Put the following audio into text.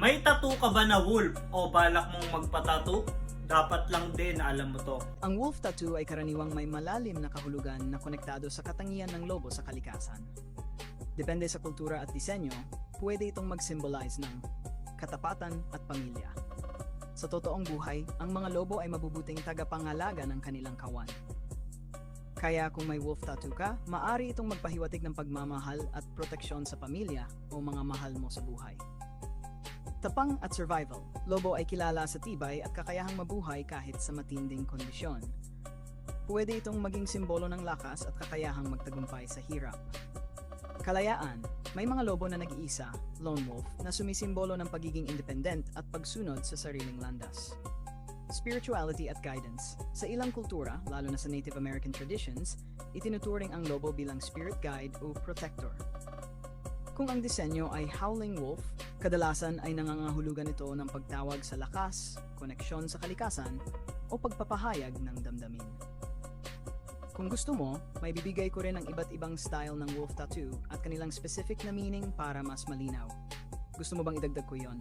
May tattoo ka ba na wolf o balak mong magpa-tattoo? Dapat lang din na alam mo to. Ang wolf tattoo ay karaniwang may malalim na kahulugan na konektado sa katangian ng lobo sa kalikasan. Depende sa kultura at disenyo, pwede itong mag-symbolize ng katapatan at pamilya. Sa totoong buhay, ang mga lobo ay mabubuting tagapangalaga ng kanilang kawan. Kaya kung may wolf tattoo ka, maaari itong magpahiwatig ng pagmamahal at proteksyon sa pamilya o mga mahal mo sa buhay. Tapang at survival, lobo ay kilala sa tibay at kakayahang mabuhay kahit sa matinding kondisyon. Pwede itong maging simbolo ng lakas at kakayahang magtagumpay sa hirap. Kalayaan, may mga lobo na nag-iisa, lone wolf, na sumisimbolo ng pagiging independent at pagsunod sa sariling landas. Spirituality at guidance, sa ilang kultura, lalo na sa Native American traditions, itinuturing ang lobo bilang spirit guide o protector. Kung ang disenyo ay howling wolf, kadalasan ay nangangahulugan ito ng pagtawag sa lakas, koneksyon sa kalikasan, o pagpapahayag ng damdamin. Kung gusto mo, may bibigay ko rin ang iba't ibang style ng wolf tattoo at kanilang specific na meaning para mas malinaw. Gusto mo bang idagdag ko yon?